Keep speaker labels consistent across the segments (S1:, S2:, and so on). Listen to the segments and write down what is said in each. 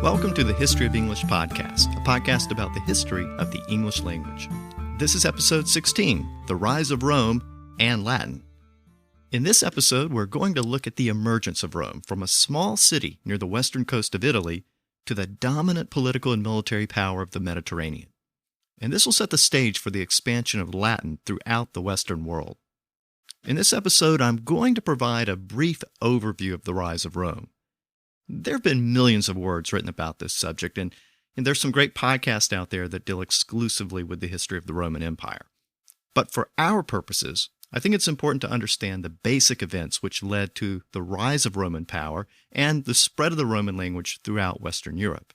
S1: Welcome to the History of English podcast, a podcast about the history of the English language. This is episode 16, The Rise of Rome and Latin. In this episode, we're going to look at the emergence of Rome from a small city near the western coast of Italy to the dominant political and military power of the Mediterranean. And this will set the stage for the expansion of Latin throughout the Western world. In this episode, I'm going to provide a brief overview of the rise of Rome. There have been millions of words written about this subject, and there's some great podcasts out there that deal exclusively with the history of the Roman Empire. But for our purposes, I think it's important to understand the basic events which led to the rise of Roman power and the spread of the Roman language throughout Western Europe.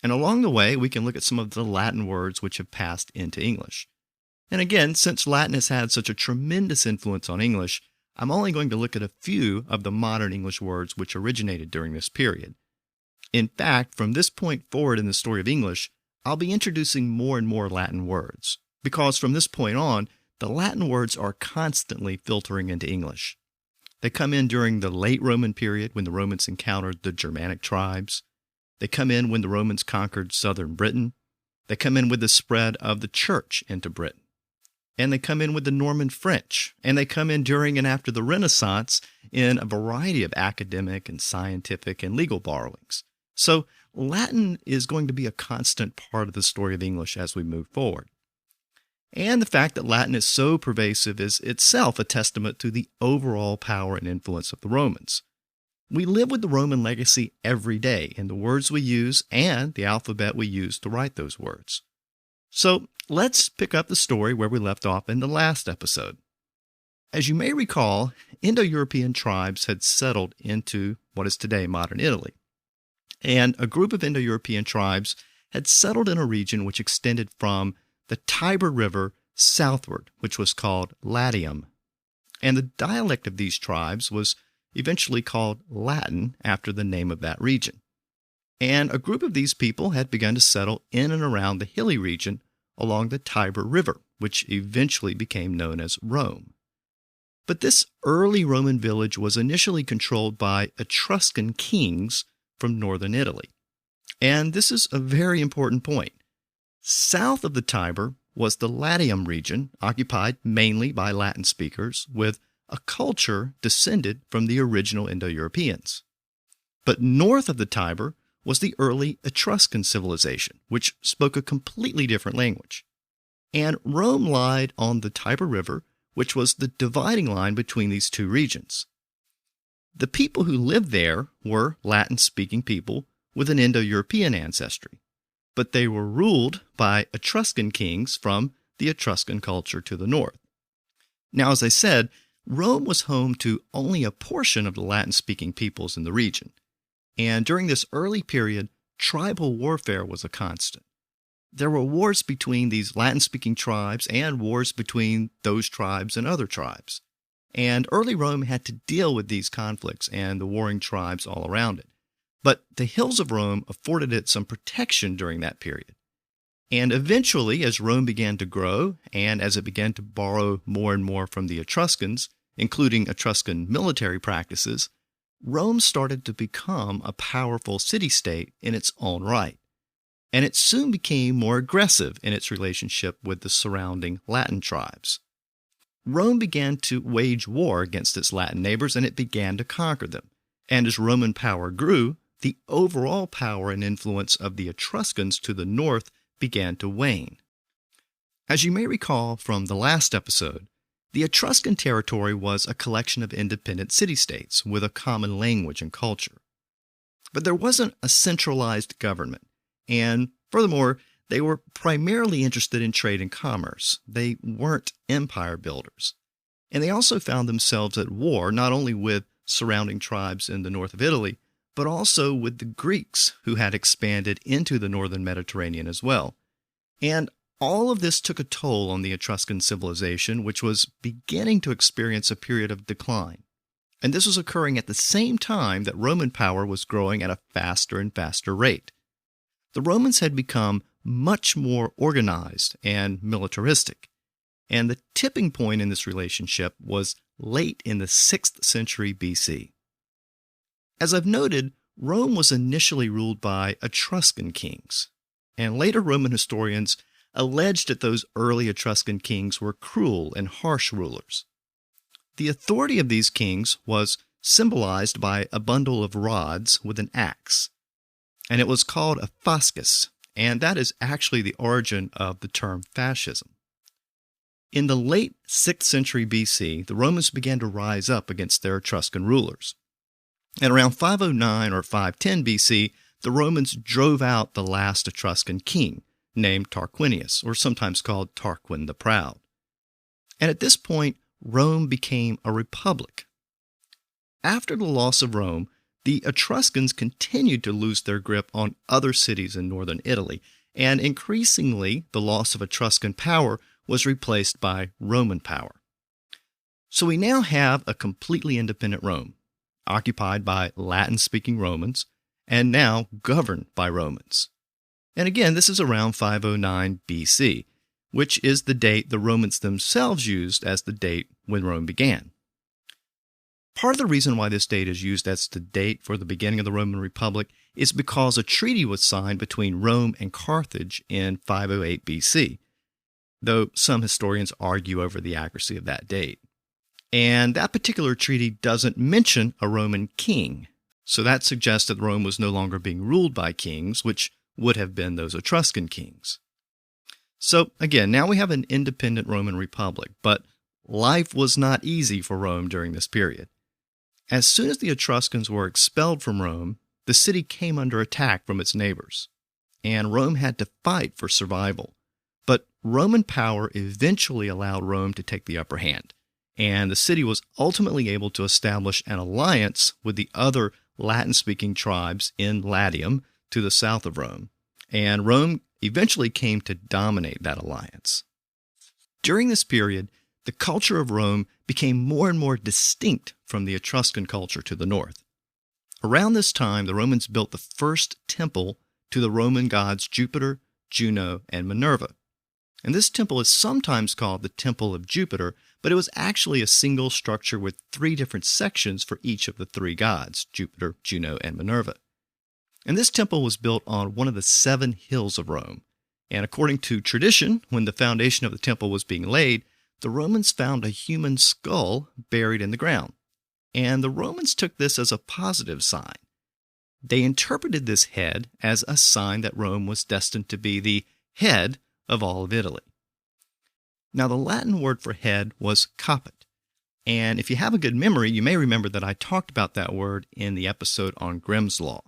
S1: And along the way, we can look at some of the Latin words which have passed into English. And again, since Latin has had such a tremendous influence on English, I'm only going to look at a few of the modern English words which originated during this period. In fact, from this point forward in the story of English, I'll be introducing more and more Latin words, because from this point on, the Latin words are constantly filtering into English. They come in during the late Roman period when the Romans encountered the Germanic tribes. They come in when the Romans conquered southern Britain. They come in with the spread of the church into Britain. And they come in with the Norman French, and they come in during and after the Renaissance in a variety of academic and scientific and legal borrowings. So Latin is going to be a constant part of the story of English as we move forward. And the fact that Latin is so pervasive is itself a testament to the overall power and influence of the Romans. We live with the Roman legacy every day in the words we use and the alphabet we use to write those words. So let's pick up the story where we left off in the last episode. As you may recall, Indo-European tribes had settled into what is today modern Italy. And a group of Indo-European tribes had settled in a region which extended from the Tiber River southward, which was called Latium. And the dialect of these tribes was eventually called Latin after the name of that region. And a group of these people had begun to settle in and around the hilly region along the Tiber River, which eventually became known as Rome. But this early Roman village was initially controlled by Etruscan kings from northern Italy. And this is a very important point. South of the Tiber was the Latium region, occupied mainly by Latin speakers, with a culture descended from the original Indo-Europeans. But north of the Tiber was the early Etruscan civilization, which spoke a completely different language. And Rome lied on the Tiber River, which was the dividing line between these two regions. The people who lived there were Latin-speaking people with an Indo-European ancestry, but they were ruled by Etruscan kings from the Etruscan culture to the north. Now, as I said, Rome was home to only a portion of the Latin-speaking peoples in the region. And during this early period, tribal warfare was a constant. There were wars between these Latin-speaking tribes and wars between those tribes and other tribes. And early Rome had to deal with these conflicts and the warring tribes all around it. But the hills of Rome afforded it some protection during that period. And eventually, as Rome began to grow, and as it began to borrow more and more from the Etruscans, including Etruscan military practices, Rome started to become a powerful city-state in its own right, and it soon became more aggressive in its relationship with the surrounding Latin tribes. Rome began to wage war against its Latin neighbors, and it began to conquer them. And as Roman power grew, the overall power and influence of the Etruscans to the north began to wane. As you may recall from the last episode, the Etruscan territory was a collection of independent city-states with a common language and culture. But there wasn't a centralized government, and furthermore, they were primarily interested in trade and commerce. They weren't empire builders. And they also found themselves at war not only with surrounding tribes in the north of Italy, but also with the Greeks who had expanded into the northern Mediterranean as well. And all of this took a toll on the Etruscan civilization, which was beginning to experience a period of decline. And this was occurring at the same time that Roman power was growing at a faster and faster rate. The Romans had become much more organized and militaristic, and the tipping point in this relationship was late in the 6th century BC. As I've noted, Rome was initially ruled by Etruscan kings, and later Roman historians alleged that those early Etruscan kings were cruel and harsh rulers. The authority of these kings was symbolized by a bundle of rods with an axe, and it was called a fasces, and that is actually the origin of the term fascism. In the late 6th century BC, the Romans began to rise up against their Etruscan rulers. At around 509 or 510 BC, the Romans drove out the last Etruscan king, named Tarquinius, or sometimes called Tarquin the Proud. And at this point, Rome became a republic. After the loss of Rome, the Etruscans continued to lose their grip on other cities in northern Italy, and increasingly the loss of Etruscan power was replaced by Roman power. So we now have a completely independent Rome, occupied by Latin-speaking Romans, and now governed by Romans. And again, this is around 509 BC, which is the date the Romans themselves used as the date when Rome began. Part of the reason why this date is used as the date for the beginning of the Roman Republic is because a treaty was signed between Rome and Carthage in 508 BC, though some historians argue over the accuracy of that date. And that particular treaty doesn't mention a Roman king, so that suggests that Rome was no longer being ruled by kings, which would have been those Etruscan kings. So again, now we have an independent Roman Republic, but life was not easy for Rome during this period. As soon as the Etruscans were expelled from Rome, the city came under attack from its neighbors, and Rome had to fight for survival. But Roman power eventually allowed Rome to take the upper hand, and the city was ultimately able to establish an alliance with the other Latin-speaking tribes in Latium to the south of Rome, and Rome eventually came to dominate that alliance. During this period, the culture of Rome became more and more distinct from the Etruscan culture to the north. Around this time, the Romans built the first temple to the Roman gods Jupiter, Juno, and Minerva. And this temple is sometimes called the Temple of Jupiter, but it was actually a single structure with 3 different sections for each of the 3 gods, Jupiter, Juno, and Minerva. And this temple was built on one of the 7 hills of Rome. And according to tradition, when the foundation of the temple was being laid, the Romans found a human skull buried in the ground. And the Romans took this as a positive sign. They interpreted this head as a sign that Rome was destined to be the head of all of Italy. Now, the Latin word for head was caput. And if you have a good memory, you may remember that I talked about that word in the episode on Grimm's Law.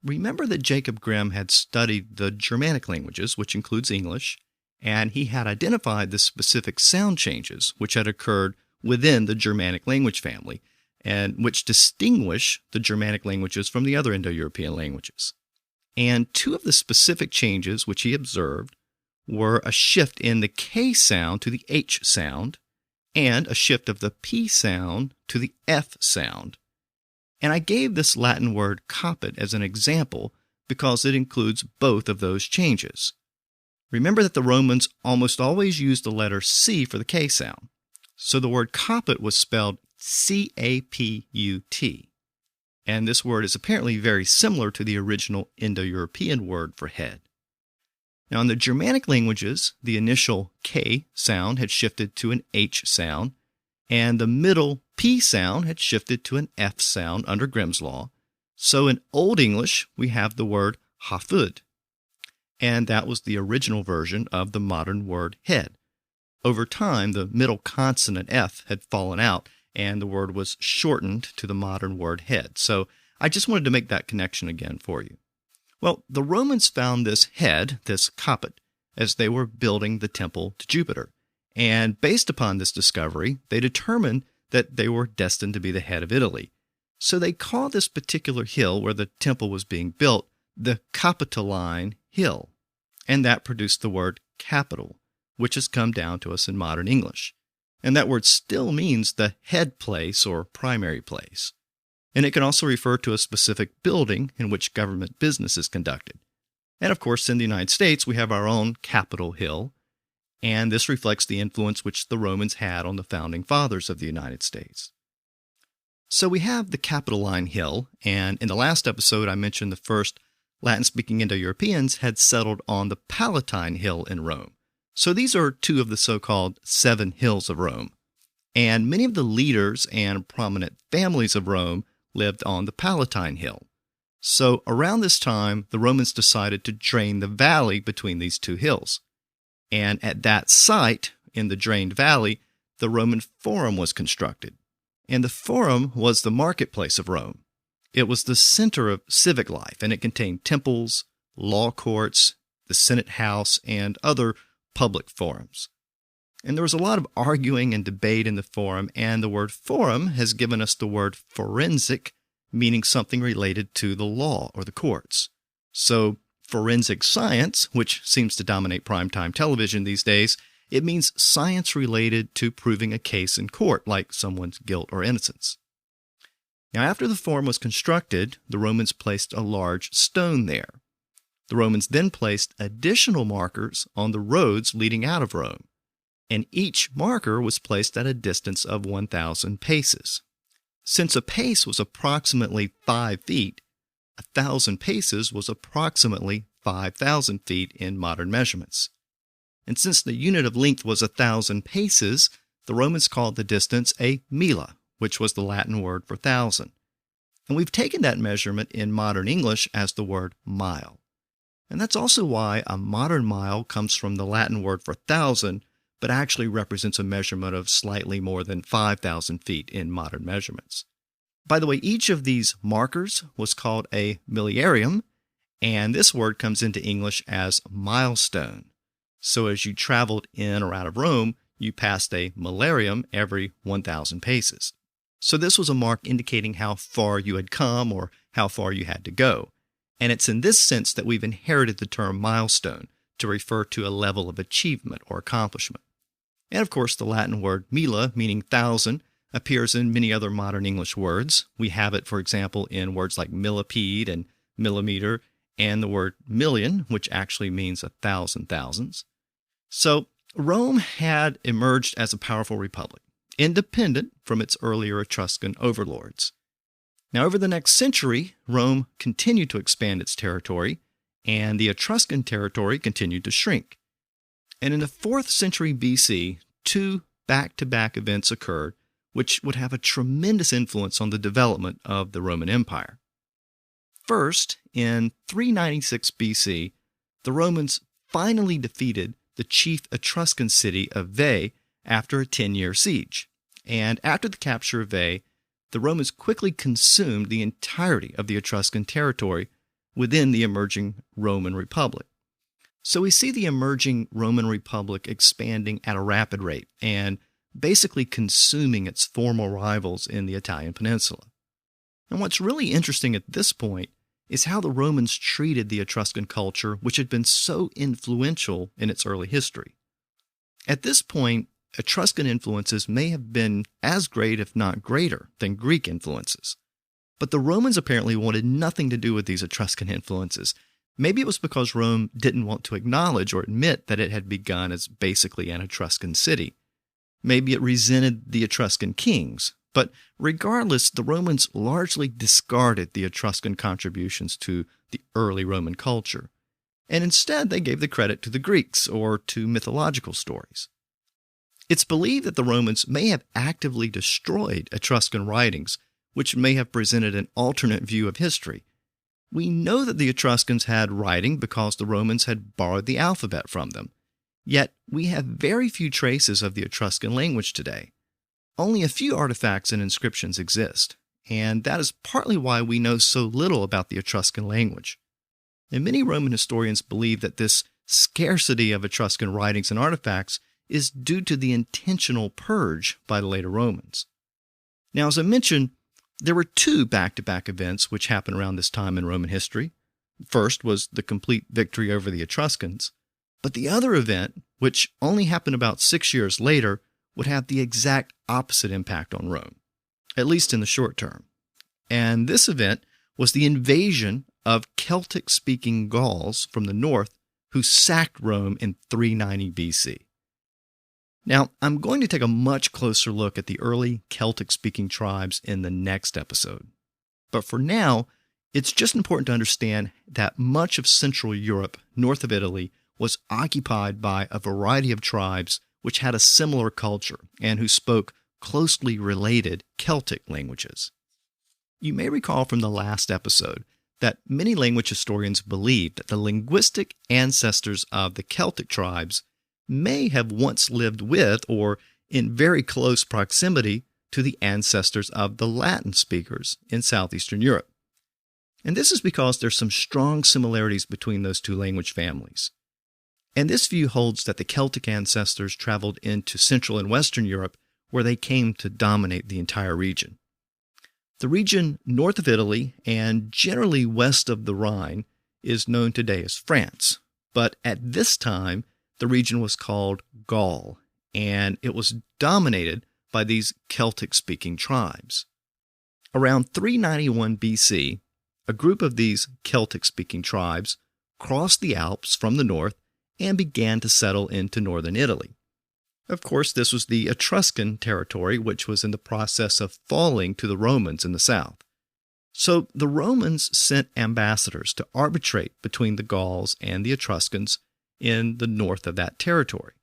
S1: Remember that Jacob Grimm had studied the Germanic languages, which includes English, and he had identified the specific sound changes which had occurred within the Germanic language family, and which distinguish the Germanic languages from the other Indo-European languages. And 2 of the specific changes which he observed were a shift in the K sound to the H sound, and a shift of the P sound to the F sound. And I gave this Latin word caput as an example because it includes both of those changes. Remember that the Romans almost always used the letter C for the K sound, so the word caput was spelled C-A-P-U-T. And this word is apparently very similar to the original Indo-European word for head. Now, in the Germanic languages, the initial K sound had shifted to an H sound, and the middle P sound had shifted to an F sound under Grimm's Law. So in Old English, we have the word hafud, and that was the original version of the modern word head. Over time, the middle consonant F had fallen out, and the word was shortened to the modern word head. So I just wanted to make that connection again for you. Well, the Romans found this head, this caput, as they were building the temple to Jupiter. And based upon this discovery, they determined that they were destined to be the head of Italy. So they called this particular hill where the temple was being built the Capitoline Hill. And that produced the word capital, which has come down to us in modern English. And that word still means the head place or primary place. And it can also refer to a specific building in which government business is conducted. And of course, in the United States, we have our own Capitol Hill, and this reflects the influence which the Romans had on the founding fathers of the United States. So we have the Capitoline Hill, and in the last episode I mentioned the first Latin-speaking Indo-Europeans had settled on the Palatine Hill in Rome. So these are two of the so-called seven hills of Rome. And many of the leaders and prominent families of Rome lived on the Palatine Hill. So around this time, the Romans decided to drain the valley between these two hills. And at that site, in the drained valley, the Roman Forum was constructed. And the Forum was the marketplace of Rome. It was the center of civic life, and it contained temples, law courts, the Senate House, and other public forums. And there was a lot of arguing and debate in the Forum, and the word forum has given us the word forensic, meaning something related to the law or the courts. So forensic science, which seems to dominate primetime television these days, it means science related to proving a case in court, like someone's guilt or innocence. Now, after the Forum was constructed, the Romans placed a large stone there. The Romans then placed additional markers on the roads leading out of Rome, and each marker was placed at a distance of 1,000 paces. Since a pace was approximately 5 feet, 1,000 paces was approximately 5,000 feet in modern measurements. And since the unit of length was 1,000 paces, the Romans called the distance a mila, which was the Latin word for 1,000. And we've taken that measurement in modern English as the word mile. And that's also why a modern mile comes from the Latin word for 1,000, but actually represents a measurement of slightly more than 5,000 feet in modern measurements. By the way, each of these markers was called a miliarium, and this word comes into English as milestone. So as you traveled in or out of Rome, you passed a milarium every 1,000 paces. So this was a mark indicating how far you had come or how far you had to go. And it's in this sense that we've inherited the term milestone to refer to a level of achievement or accomplishment. And of course, the Latin word mila, meaning 1,000, appears in many other modern English words. We have it, for example, in words like millipede and millimeter, and the word million, which actually means 1,000 thousands. So Rome had emerged as a powerful republic, independent from its earlier Etruscan overlords. Now, over the next century, Rome continued to expand its territory, and the Etruscan territory continued to shrink. And in the 4th century BC, two back-to-back events occurred, which would have a tremendous influence on the development of the Roman Empire. First, in 396 BC, the Romans finally defeated the chief Etruscan city of Veii after a 10-year siege. And after the capture of Veii, the Romans quickly consumed the entirety of the Etruscan territory within the emerging Roman Republic. So we see the emerging Roman Republic expanding at a rapid rate and basically consuming its former rivals in the Italian peninsula. And what's really interesting at this point is how the Romans treated the Etruscan culture, which had been so influential in its early history. At this point, Etruscan influences may have been as great, if not greater, than Greek influences. But the Romans apparently wanted nothing to do with these Etruscan influences. Maybe it was because Rome didn't want to acknowledge or admit that it had begun as basically an Etruscan city. Maybe it resented the Etruscan kings. But regardless, the Romans largely discarded the Etruscan contributions to the early Roman culture. And instead, they gave the credit to the Greeks or to mythological stories. It's believed that the Romans may have actively destroyed Etruscan writings, which may have presented an alternate view of history. We know that the Etruscans had writing because the Romans had borrowed the alphabet from them. Yet, we have very few traces of the Etruscan language today. Only a few artifacts and inscriptions exist, and that is partly why we know so little about the Etruscan language. And many Roman historians believe that this scarcity of Etruscan writings and artifacts is due to the intentional purge by the later Romans. Now, as I mentioned, there were two back-to-back events which happened around this time in Roman history. First was the complete victory over the Etruscans, but the other event, which only happened about 6 years later, would have the exact opposite impact on Rome, at least in the short term. And this event was the invasion of Celtic-speaking Gauls from the north who sacked Rome in 390 BC. Now, I'm going to take a much closer look at the early Celtic-speaking tribes in the next episode. But for now, it's just important to understand that much of Central Europe, north of Italy, was occupied by a variety of tribes which had a similar culture and who spoke closely related Celtic languages. You may recall from the last episode that many language historians believe that the linguistic ancestors of the Celtic tribes may have once lived with or in very close proximity to the ancestors of the Latin speakers in southeastern Europe. And this is because there's some strong similarities between those two language families. And this view holds that the Celtic ancestors traveled into Central and Western Europe, where they came to dominate the entire region. The region north of Italy and generally west of the Rhine is known today as France, but at this time the region was called Gaul, and it was dominated by these Celtic-speaking tribes. Around 391 BC, a group of these Celtic-speaking tribes crossed the Alps from the north and began to settle into northern Italy. Of course, this was the Etruscan territory, which was in the process of falling to the Romans in the south. So the Romans sent ambassadors to arbitrate between the Gauls and the Etruscans in the north of that territory.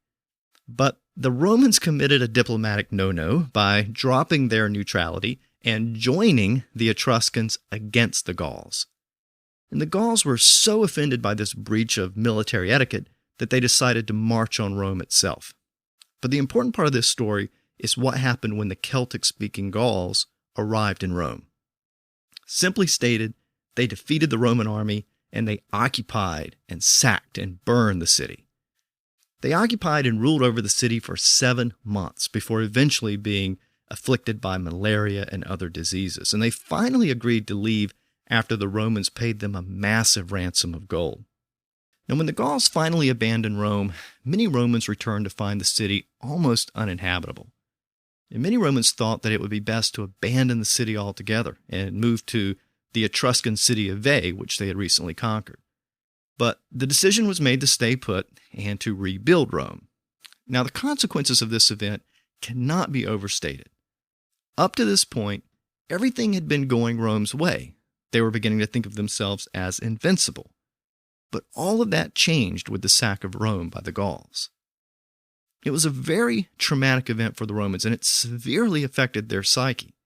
S1: But the Romans committed a diplomatic no-no by dropping their neutrality and joining the Etruscans against the Gauls. And the Gauls were so offended by this breach of military etiquette that they decided to march on Rome itself. But the important part of this story is what happened when the Celtic-speaking Gauls arrived in Rome. Simply stated, they defeated the Roman army and they occupied and sacked and burned the city. They occupied and ruled over the city for 7 months before eventually being afflicted by malaria and other diseases. And they finally agreed to leave after the Romans paid them a massive ransom of gold. Now, when the Gauls finally abandoned Rome, many Romans returned to find the city almost uninhabitable. And many Romans thought that it would be best to abandon the city altogether and move to the Etruscan city of Veii, which they had recently conquered. But the decision was made to stay put and to rebuild Rome. Now, the consequences of this event cannot be overstated. Up to this point, everything had been going Rome's way. They were beginning to think of themselves as invincible. But all of that changed with the sack of Rome by the Gauls. It was a very traumatic event for the Romans, and it severely affected their psyche.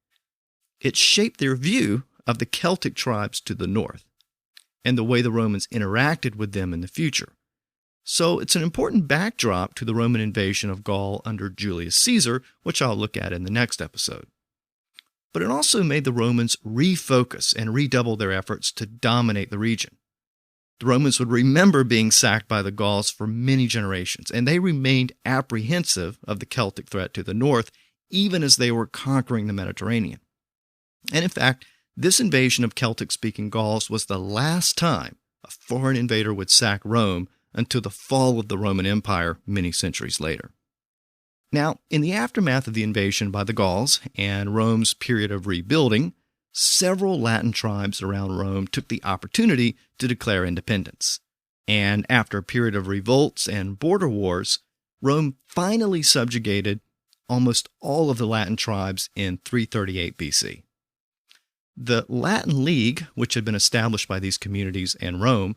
S1: It shaped their view of the Celtic tribes to the north, and the way the Romans interacted with them in the future. So it's an important backdrop to the Roman invasion of Gaul under Julius Caesar, which I'll look at in the next episode. But it also made the Romans refocus and redouble their efforts to dominate the region. The Romans would remember being sacked by the Gauls for many generations, and they remained apprehensive of the Celtic threat to the north, even as they were conquering the Mediterranean. And in fact, this invasion of Celtic-speaking Gauls was the last time a foreign invader would sack Rome until the fall of the Roman Empire many centuries later. Now, in the aftermath of the invasion by the Gauls and Rome's period of rebuilding, several Latin tribes around Rome took the opportunity to declare independence. And after a period of revolts and border wars, Rome finally subjugated almost all of the Latin tribes in 338 BC. The Latin League, which had been established by these communities and Rome,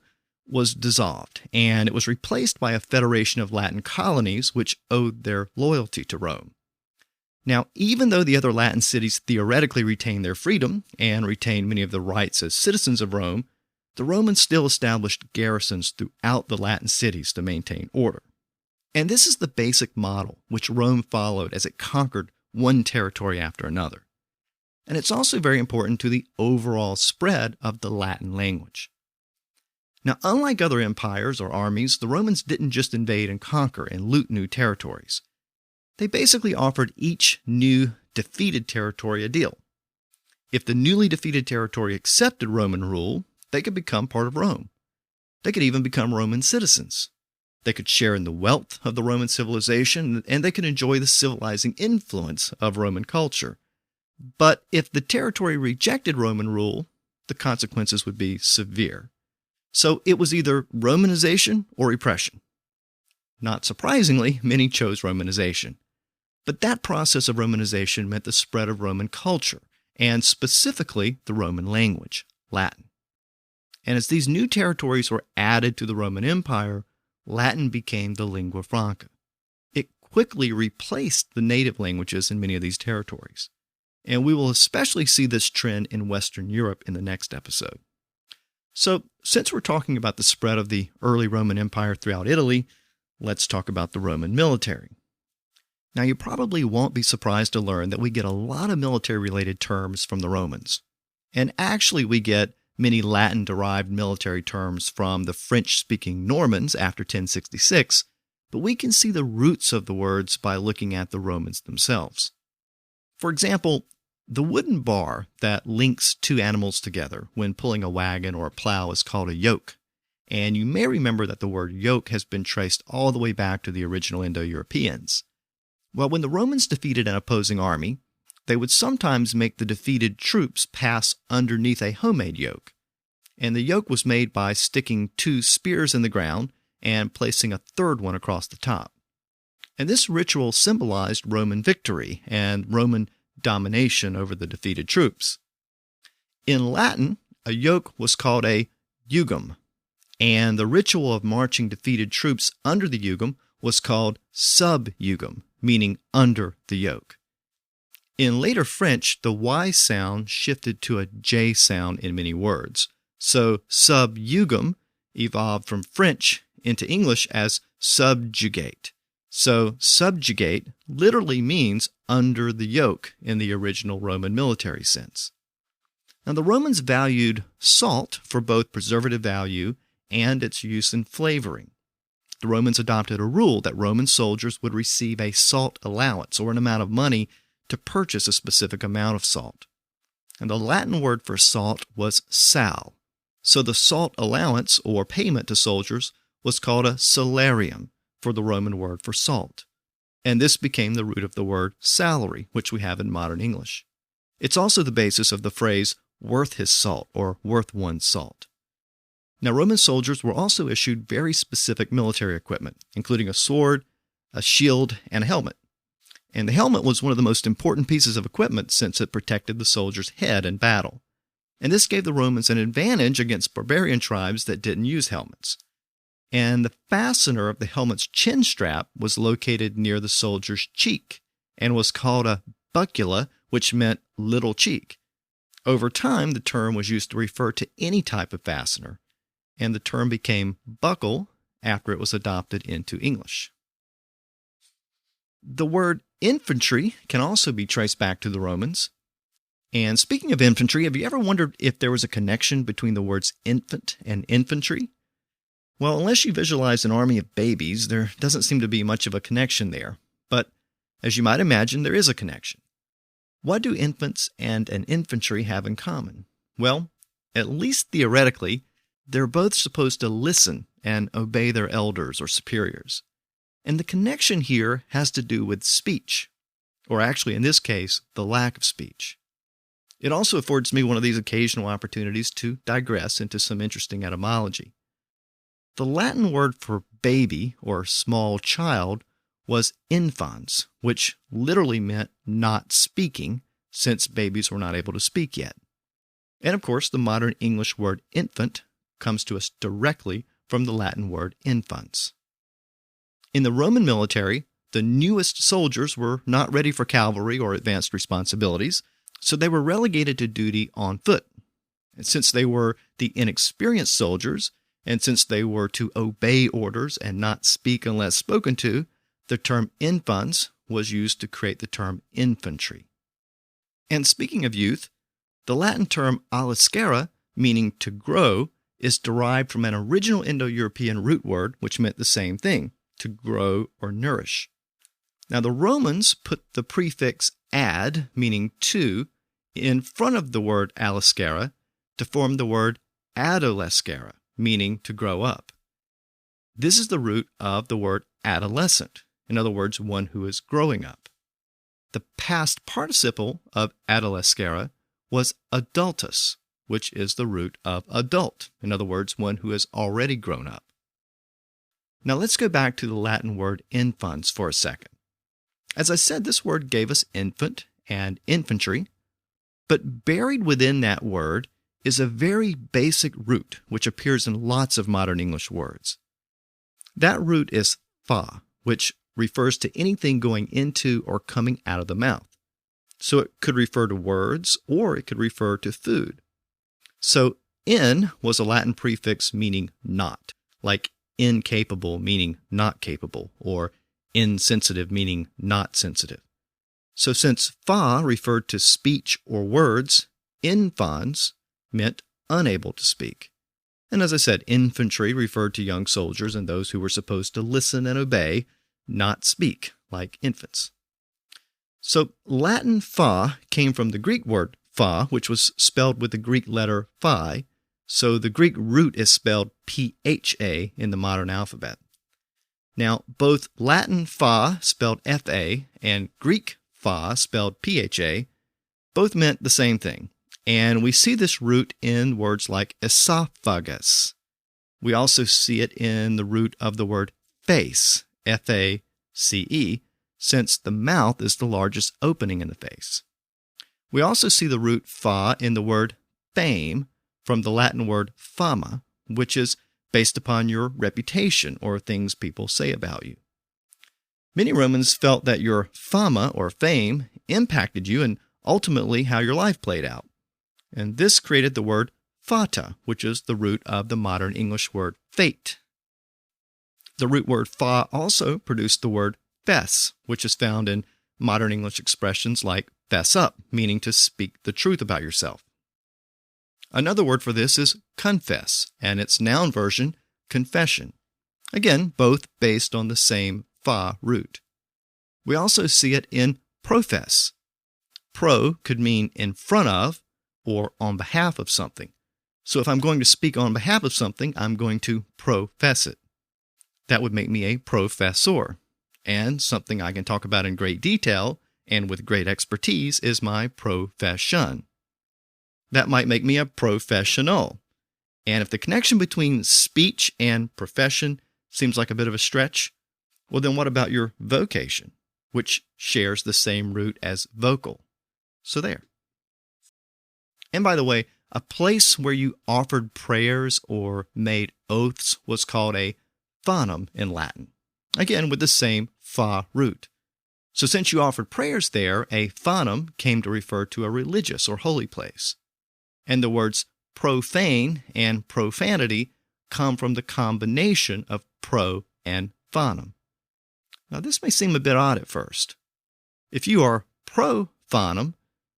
S1: was dissolved, and it was replaced by a federation of Latin colonies which owed their loyalty to Rome. Now, even though the other Latin cities theoretically retained their freedom and retained many of the rights as citizens of Rome, the Romans still established garrisons throughout the Latin cities to maintain order. And this is the basic model which Rome followed as it conquered one territory after another. And it's also very important to the overall spread of the Latin language. Now, unlike other empires or armies, the Romans didn't just invade and conquer and loot new territories. They basically offered each new defeated territory a deal. If the newly defeated territory accepted Roman rule, they could become part of Rome. They could even become Roman citizens. They could share in the wealth of the Roman civilization, and they could enjoy the civilizing influence of Roman culture. But if the territory rejected Roman rule, the consequences would be severe. So it was either Romanization or repression. Not surprisingly, many chose romanization. But that process of romanization meant the spread of Roman culture, and specifically the Roman language, Latin. And as these new territories were added to the Roman Empire, Latin became the lingua franca. It quickly replaced the native languages in many of these territories. And we will especially see this trend in Western Europe in the next episode. So, since we're talking about the spread of the early Roman Empire throughout Italy, let's talk about the Roman military. Now, you probably won't be surprised to learn that we get a lot of military-related terms from the Romans. And actually, we get many Latin-derived military terms from the French-speaking Normans after 1066, but we can see the roots of the words by looking at the Romans themselves. For example, the wooden bar that links two animals together when pulling a wagon or a plow is called a yoke. And you may remember that the word yoke has been traced all the way back to the original Indo-Europeans. Well, when the Romans defeated an opposing army, they would sometimes make the defeated troops pass underneath a homemade yoke. And the yoke was made by sticking two spears in the ground and placing a third one across the top. And this ritual symbolized Roman victory and Roman domination over the defeated troops. In Latin, a yoke was called a jugum, and the ritual of marching defeated troops under the jugum was called subjugum, meaning under the yoke. In later French, the Y sound shifted to a J sound in many words. So subjugum evolved from French into English as subjugate. So subjugate literally means under the yoke in the original Roman military sense. Now, the Romans valued salt for both preservative value and its use in flavoring. The Romans adopted a rule that Roman soldiers would receive a salt allowance or an amount of money to purchase a specific amount of salt. And the Latin word for salt was sal. So the salt allowance or payment to soldiers was called a salarium for the Roman word for salt. And this became the root of the word salary, which we have in modern English. It's also the basis of the phrase worth his salt or worth one's salt. Now, Roman soldiers were also issued very specific military equipment, including a sword, a shield, and a helmet. And the helmet was one of the most important pieces of equipment since it protected the soldier's head in battle. And this gave the Romans an advantage against barbarian tribes that didn't use helmets. And the fastener of the helmet's chin strap was located near the soldier's cheek and was called a buccula, which meant little cheek. Over time, the term was used to refer to any type of fastener, and the term became buckle after it was adopted into English. The word infantry can also be traced back to the Romans. And speaking of infantry, have you ever wondered if there was a connection between the words infant and infantry? Well, unless you visualize an army of babies, there doesn't seem to be much of a connection there. But as you might imagine, there is a connection. What do infants and an infantry have in common? Well, at least theoretically, they're both supposed to listen and obey their elders or superiors. And the connection here has to do with speech, or actually in this case, the lack of speech. It also affords me one of these occasional opportunities to digress into some interesting etymology. The Latin word for baby or small child was infans, which literally meant not speaking, since babies were not able to speak yet. And of course, the modern English word infant comes to us directly from the Latin word infans. In the Roman military, the newest soldiers were not ready for cavalry or advanced responsibilities, so they were relegated to duty on foot. And since they were the inexperienced soldiers, and since they were to obey orders and not speak unless spoken to, the term infans was used to create the term infantry. And speaking of youth, the Latin term alescere, meaning to grow, is derived from an original Indo-European root word which meant the same thing, to grow or nourish. Now the Romans put the prefix ad, meaning to, in front of the word alescere to form the word adolescere, meaning to grow up. This is the root of the word adolescent, in other words, one who is growing up. The past participle of adolescere was adultus, which is the root of adult, in other words, one who has already grown up. Now let's go back to the Latin word infans for a second. As I said, this word gave us infant and infantry, but buried within that word is a very basic root which appears in lots of modern English words. That root is fa, which refers to anything going into or coming out of the mouth. So it could refer to words or it could refer to food. So in was a Latin prefix meaning not, like incapable meaning not capable, or insensitive meaning not sensitive. So since fa referred to speech or words, infans meant unable to speak. And as I said, infantry referred to young soldiers and those who were supposed to listen and obey, not speak, like infants. So Latin fa came from the Greek word pha, which was spelled with the Greek letter phi, so the Greek root is spelled pha in the modern alphabet. Now, both Latin fa, spelled fa, and Greek fa, spelled pha, both meant the same thing. And we see this root in words like esophagus. We also see it in the root of the word face, F-A-C-E, since the mouth is the largest opening in the face. We also see the root fa in the word fame from the Latin word fama, which is based upon your reputation or things people say about you. Many Romans felt that your fama or fame impacted you and ultimately how your life played out. And this created the word fata, which is the root of the modern English word fate. The root word fa also produced the word fess, which is found in modern English expressions like fess up, meaning to speak the truth about yourself. Another word for this is confess, and its noun version, confession. Again, both based on the same fa root. We also see it in profess. Pro could mean in front of or on behalf of something. So if I'm going to speak on behalf of something, I'm going to profess it. That would make me a professor. And something I can talk about in great detail and with great expertise is my profession. That might make me a professional. And if the connection between speech and profession seems like a bit of a stretch, well then what about your vocation, which shares the same root as vocal? So there. And by the way, a place where you offered prayers or made oaths was called a fanum in Latin, again with the same fa root. So since you offered prayers there, a fanum came to refer to a religious or holy place. And the words profane and profanity come from the combination of pro and fanum. Now this may seem a bit odd at first. If you are pro fanum,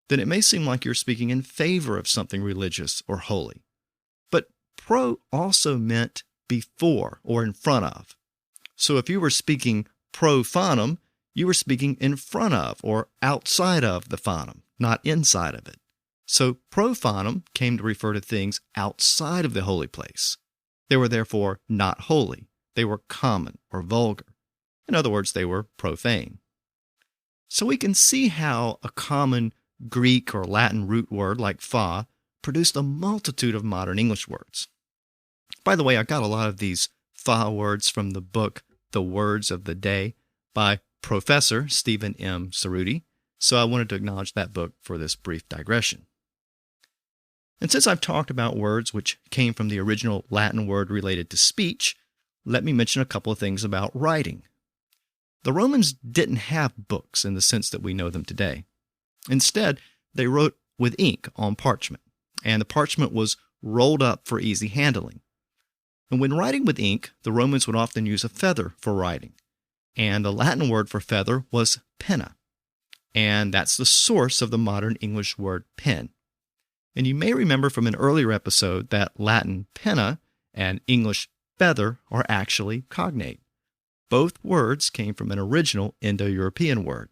S1: then it may seem like you're speaking in favor of something religious or holy. But pro also meant before or in front of. So if you were speaking pro fanum, you were speaking in front of or outside of the fanum, not inside of it. So profanum came to refer to things outside of the holy place. They were therefore not holy. They were common or vulgar. In other words, they were profane. So we can see how a common Greek or Latin root word like fa produced a multitude of modern English words. By the way, I got a lot of these fa words from the book The Words of the Day by Professor Stephen M. Cerruti, so I wanted to acknowledge that book for this brief digression. And since I've talked about words which came from the original Latin word related to speech, let me mention a couple of things about writing. The Romans didn't have books in the sense that we know them today. Instead, they wrote with ink on parchment, and the parchment was rolled up for easy handling. And when writing with ink, the Romans would often use a feather for writing, and the Latin word for feather was penna, and that's the source of the modern English word pen. And you may remember from an earlier episode that Latin penna and English feather are actually cognate. Both words came from an original Indo-European word.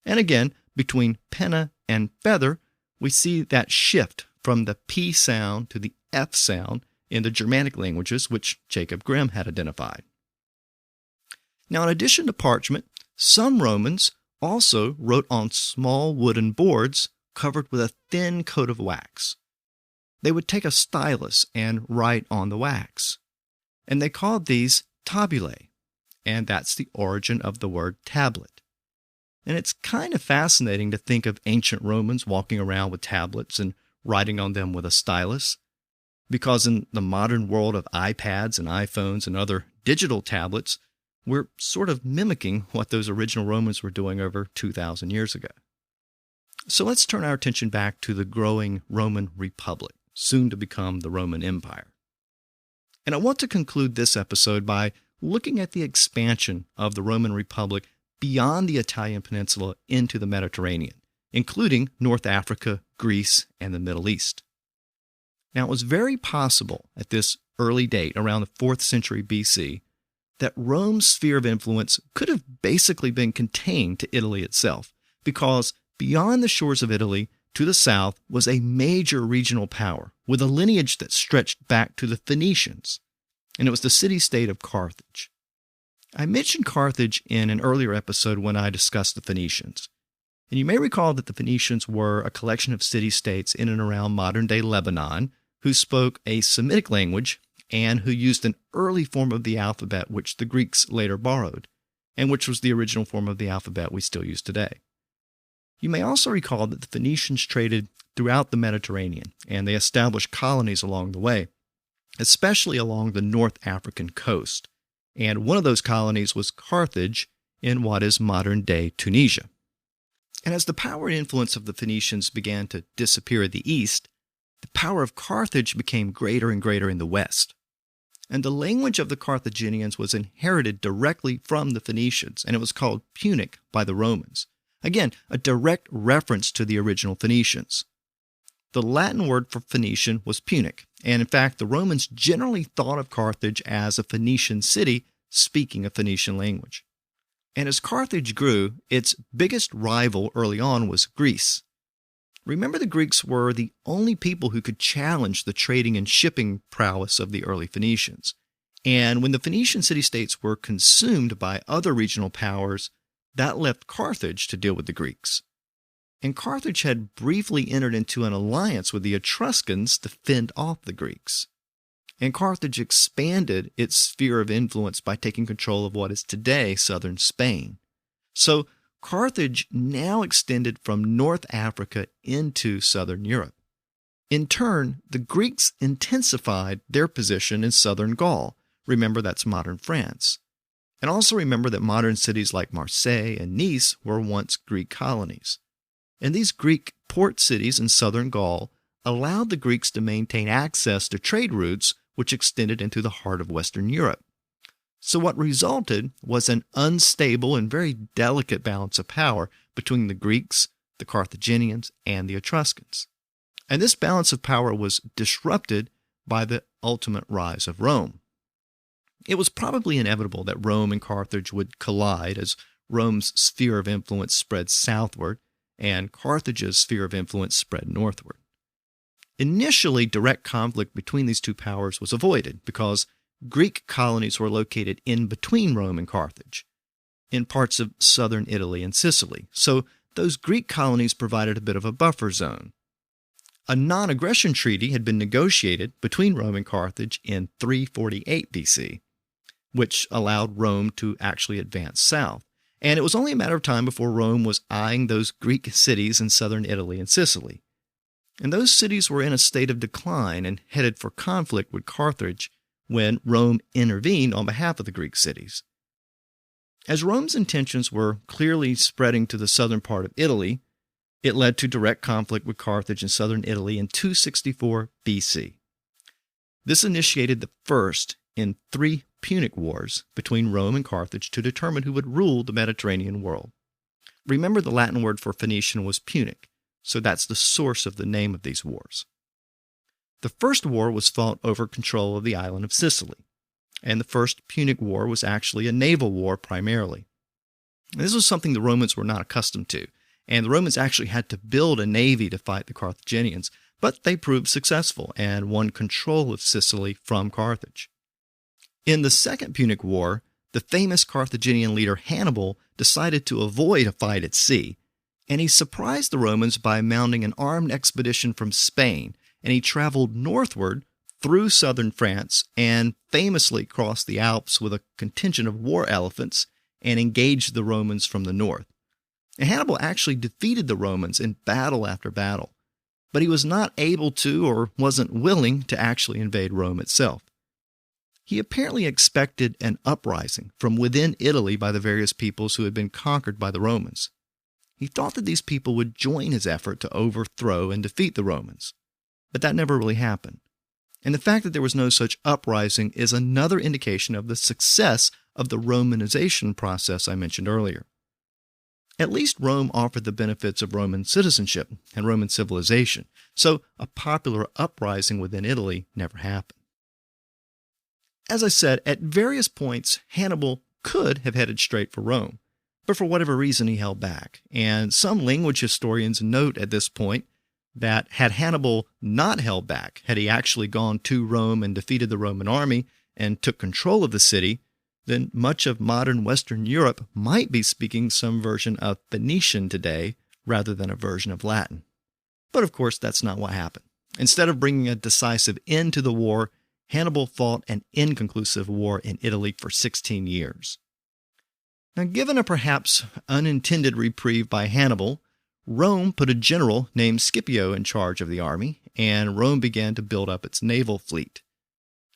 S1: And again, between penna and feather, we see that shift from the P sound to the F sound in the Germanic languages, which Jacob Grimm had identified. Now, in addition to parchment, some Romans also wrote on small wooden boards covered with a thin coat of wax. They would take a stylus and write on the wax, and they called these tabulae, and that's the origin of the word tablet. And it's kind of fascinating to think of ancient Romans walking around with tablets and writing on them with a stylus, because in the modern world of iPads and iPhones and other digital tablets, we're sort of mimicking what those original Romans were doing over 2,000 years ago. So let's turn our attention back to the growing Roman Republic, soon to become the Roman Empire. And I want to conclude this episode by looking at the expansion of the Roman Republic beyond the Italian peninsula into the Mediterranean, including North Africa, Greece, and the Middle East. Now, it was very possible at this early date, around the 4th century BC, that Rome's sphere of influence could have basically been contained to Italy itself, because beyond the shores of Italy, to the south, was a major regional power with a lineage that stretched back to the Phoenicians, and it was the city-state of Carthage. I mentioned Carthage in an earlier episode when I discussed the Phoenicians, and you may recall that the Phoenicians were a collection of city-states in and around modern-day Lebanon who spoke a Semitic language and who used an early form of the alphabet which the Greeks later borrowed, and which was the original form of the alphabet we still use today. You may also recall that the Phoenicians traded throughout the Mediterranean, and they established colonies along the way, especially along the North African coast. And one of those colonies was Carthage in what is modern-day Tunisia. And as the power and influence of the Phoenicians began to disappear in the east, the power of Carthage became greater and greater in the west. And the language of the Carthaginians was inherited directly from the Phoenicians, and it was called Punic by the Romans. Again, a direct reference to the original Phoenicians. The Latin word for Phoenician was Punic, and in fact, the Romans generally thought of Carthage as a Phoenician city speaking a Phoenician language. And as Carthage grew, its biggest rival early on was Greece. Remember, the Greeks were the only people who could challenge the trading and shipping prowess of the early Phoenicians. And when the Phoenician city-states were consumed by other regional powers, that left Carthage to deal with the Greeks. And Carthage had briefly entered into an alliance with the Etruscans to fend off the Greeks. And Carthage expanded its sphere of influence by taking control of what is today southern Spain. So Carthage now extended from North Africa into southern Europe. In turn, the Greeks intensified their position in southern Gaul. Remember, that's modern France. And also remember that modern cities like Marseille and Nice were once Greek colonies. And these Greek port cities in southern Gaul allowed the Greeks to maintain access to trade routes which extended into the heart of Western Europe. So what resulted was an unstable and very delicate balance of power between the Greeks, the Carthaginians, and the Etruscans. And this balance of power was disrupted by the ultimate rise of Rome. It was probably inevitable that Rome and Carthage would collide as Rome's sphere of influence spread southward and Carthage's sphere of influence spread northward. Initially, direct conflict between these two powers was avoided because Greek colonies were located in between Rome and Carthage, in parts of southern Italy and Sicily. So those Greek colonies provided a bit of a buffer zone. A non-aggression treaty had been negotiated between Rome and Carthage in 348 BC, which allowed Rome to actually advance south. And it was only a matter of time before Rome was eyeing those Greek cities in southern Italy and Sicily. And those cities were in a state of decline and headed for conflict with Carthage when Rome intervened on behalf of the Greek cities. As Rome's intentions were clearly spreading to the southern part of Italy, it led to direct conflict with Carthage in southern Italy in 264 BC. This initiated the first in 3 Punic Wars between Rome and Carthage to determine who would rule the Mediterranean world. Remember, the Latin word for Phoenician was Punic, so that's the source of the name of these wars. The first war was fought over control of the island of Sicily, and the First Punic War was actually a naval war primarily. This was something the Romans were not accustomed to, and the Romans actually had to build a navy to fight the Carthaginians, but they proved successful and won control of Sicily from Carthage. In the Second Punic War, the famous Carthaginian leader Hannibal decided to avoid a fight at sea, and he surprised the Romans by mounting an armed expedition from Spain, and he traveled northward through southern France and famously crossed the Alps with a contingent of war elephants and engaged the Romans from the north. And Hannibal actually defeated the Romans in battle after battle, but he was not able to or wasn't willing to actually invade Rome itself. He apparently expected an uprising from within Italy by the various peoples who had been conquered by the Romans. He thought that these people would join his effort to overthrow and defeat the Romans, but that never really happened. And the fact that there was no such uprising is another indication of the success of the romanization process I mentioned earlier. At least Rome offered the benefits of Roman citizenship and Roman civilization, so a popular uprising within Italy never happened. As I said, at various points, Hannibal could have headed straight for Rome, but for whatever reason he held back. And some language historians note at this point that had Hannibal not held back, had he actually gone to Rome and defeated the Roman army and took control of the city, then much of modern Western Europe might be speaking some version of Phoenician today rather than a version of Latin. But of course, that's not what happened. Instead of bringing a decisive end to the war, Hannibal fought an inconclusive war in Italy for 16 years. Now, given a perhaps unintended reprieve by Hannibal, Rome put a general named Scipio in charge of the army, and Rome began to build up its naval fleet.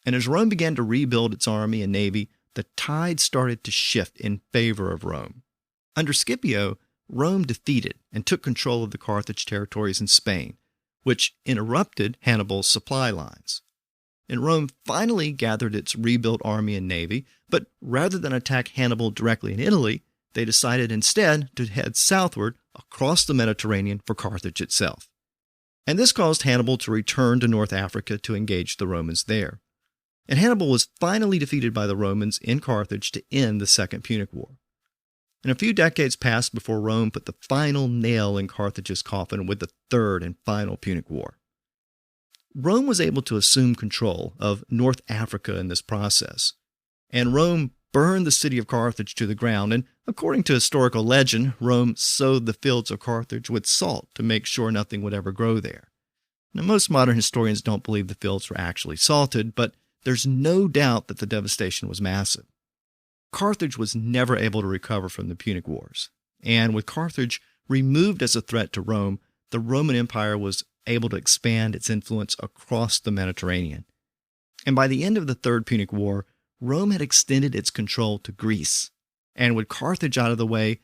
S1: And as Rome began to rebuild its army and navy, the tide started to shift in favor of Rome. Under Scipio, Rome defeated and took control of the Carthage territories in Spain, which interrupted Hannibal's supply lines. And Rome finally gathered its rebuilt army and navy, but rather than attack Hannibal directly in Italy, they decided instead to head southward across the Mediterranean for Carthage itself. And this caused Hannibal to return to North Africa to engage the Romans there. And Hannibal was finally defeated by the Romans in Carthage to end the Second Punic War. And a few decades passed before Rome put the final nail in Carthage's coffin with the Third and final Punic War. Rome was able to assume control of North Africa in this process, and Rome burned the city of Carthage to the ground, and according to historical legend, Rome sowed the fields of Carthage with salt to make sure nothing would ever grow there. Now, most modern historians don't believe the fields were actually salted, but there's no doubt that the devastation was massive. Carthage was never able to recover from the Punic Wars, and with Carthage removed as a threat to Rome, the Roman Empire was able to expand its influence across the Mediterranean. And by the end of the Third Punic War, Rome had extended its control to Greece. And with Carthage out of the way,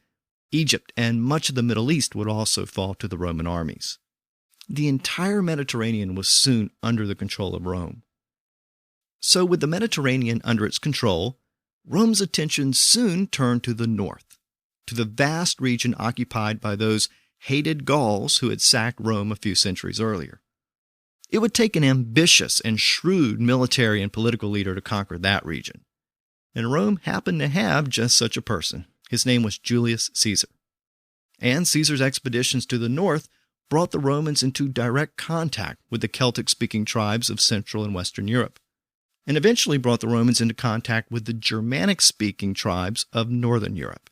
S1: Egypt and much of the Middle East would also fall to the Roman armies. The entire Mediterranean was soon under the control of Rome. So with the Mediterranean under its control, Rome's attention soon turned to the north, to the vast region occupied by those hated Gauls who had sacked Rome a few centuries earlier. It would take an ambitious and shrewd military and political leader to conquer that region. And Rome happened to have just such a person. His name was Julius Caesar. And Caesar's expeditions to the north brought the Romans into direct contact with the Celtic-speaking tribes of Central and Western Europe, and eventually brought the Romans into contact with the Germanic-speaking tribes of Northern Europe.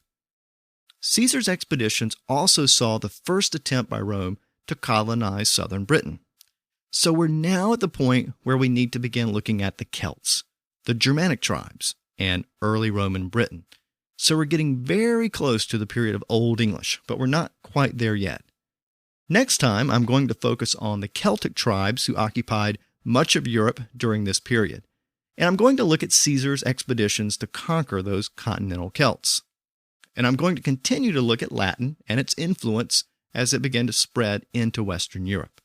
S1: Caesar's expeditions also saw the first attempt by Rome to colonize southern Britain. So we're now at the point where we need to begin looking at the Celts, the Germanic tribes, and early Roman Britain. So we're getting very close to the period of Old English, but we're not quite there yet. Next time, I'm going to focus on the Celtic tribes who occupied much of Europe during this period, and I'm going to look at Caesar's expeditions to conquer those continental Celts. And I'm going to continue to look at Latin and its influence as it began to spread into Western Europe.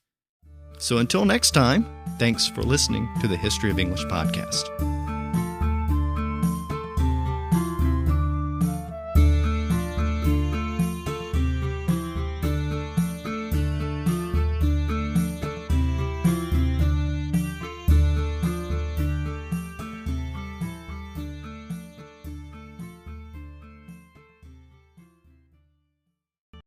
S1: So until next time, thanks for listening to the History of English podcast.